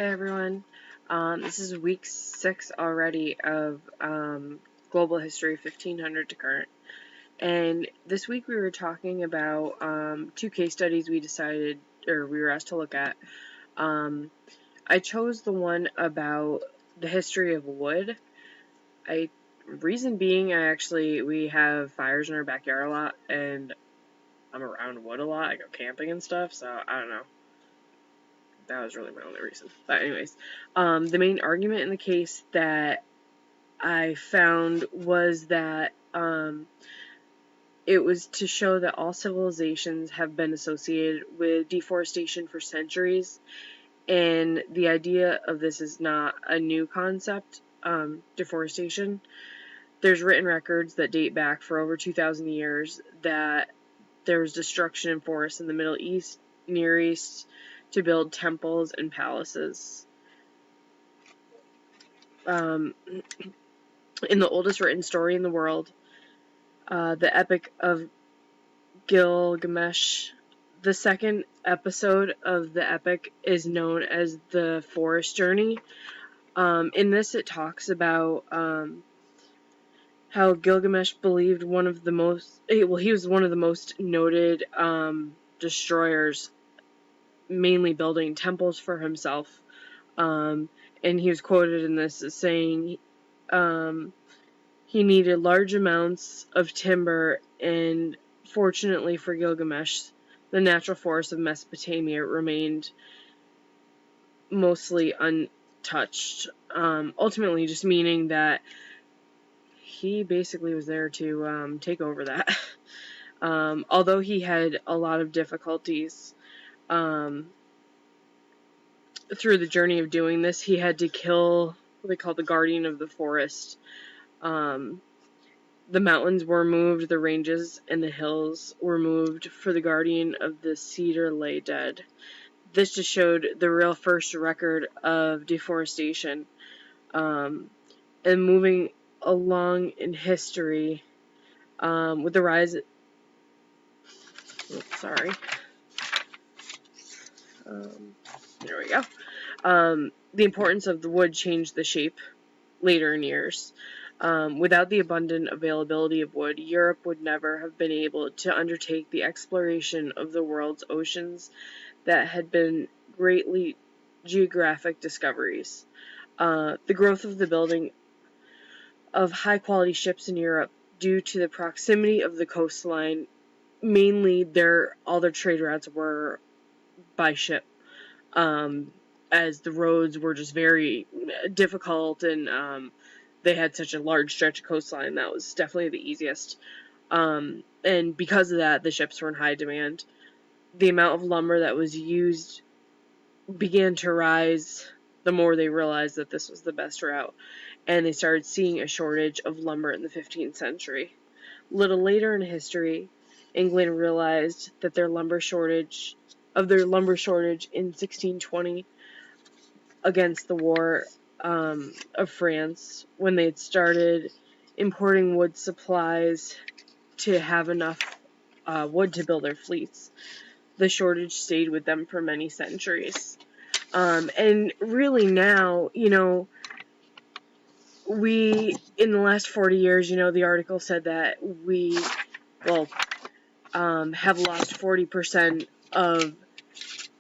Hey everyone, this is week 6 already of Global History 1500 to current, and this week we were talking about two case studies we were asked to look at. I chose the one about the history of wood. Reason being, we have fires in our backyard a lot, and I'm around wood a lot. I go camping and stuff, so I don't know. That was really my only reason. But anyways, the main argument in the case that I found was that it was to show that all civilizations have been associated with deforestation for centuries, and the idea of this is not a new concept, deforestation. There's written records that date back for over 2,000 years that there was destruction in forests in the Middle East, Near East, to build temples and palaces. In the oldest written story in the world, the Epic of Gilgamesh, the second episode of the epic is known as the Forest Journey. In this, it talks about how Gilgamesh believed he was one of the most noted destroyers, mainly building temples for himself. And he was quoted in this as saying he needed large amounts of timber, and fortunately for Gilgamesh, the natural forests of Mesopotamia remained mostly untouched. Ultimately, just meaning that he basically was there to take over that. Although he had a lot of difficulties through the journey of doing this, he had to kill what they call the guardian of the forest. The mountains were moved, the ranges and the hills were moved, for the guardian of the cedar lay dead. This just showed the real first record of deforestation. And moving along in history, with the rise... there we go. The importance of the wood changed the shape later in years. Without the abundant availability of wood, Europe would never have been able to undertake the exploration of the world's oceans that had been greatly geographic discoveries. The growth of the building of high-quality ships in Europe, due to the proximity of the coastline, mainly all their trade routes were by ship, as the roads were just very difficult, and they had such a large stretch of coastline. That was definitely the easiest. And because of that, the ships were in high demand. The amount of lumber that was used began to rise the more they realized that this was the best route, and they started seeing a shortage of lumber in the 15th century. Little later in history, England realized that their lumber shortage in 1620 against the war of France, when they had started importing wood supplies to have enough wood to build their fleets. The shortage stayed with them for many centuries. And really now, in the last 40 years, the article said that we have lost 40% of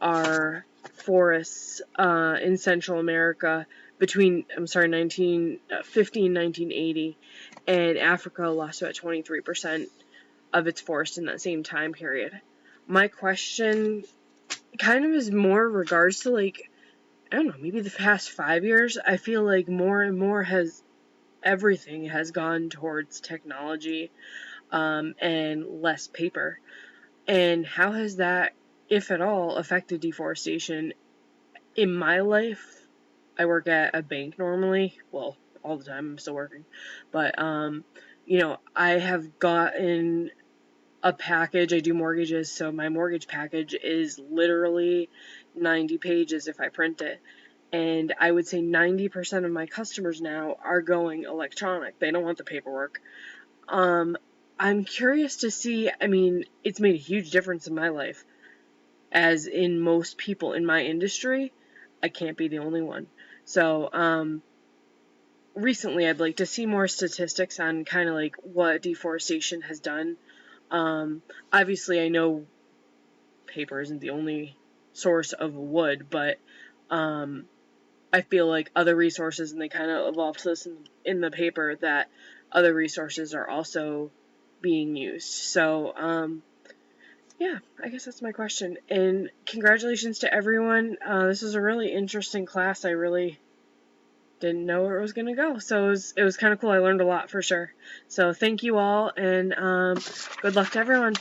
our forests in Central America between 1950 and 1980, and Africa lost about 23% of its forest in that same time period. My question kind of is more regards to, maybe the past 5 years. I feel like more and more everything has gone towards technology and less paper. And how has that, if at all, affected deforestation? In my life, I work at a bank normally. Well, all the time, I'm still working. But, I have gotten a package. I do mortgages, so my mortgage package is literally 90 pages if I print it. And I would say 90% of my customers now are going electronic. They don't want the paperwork. I'm curious to see, it's made a huge difference in my life, as in most people in my industry. I can't be the only one. So, recently I'd like to see more statistics on kind of like what deforestation has done. Obviously I know paper isn't the only source of wood, but I feel like other resources, and they kind of evolved to this in the paper, that other resources are also being used. So, yeah, I guess that's my question. And congratulations to everyone. This was a really interesting class. I really didn't know where it was going to go. So it was kind of cool. I learned a lot for sure. So thank you all, and good luck to everyone.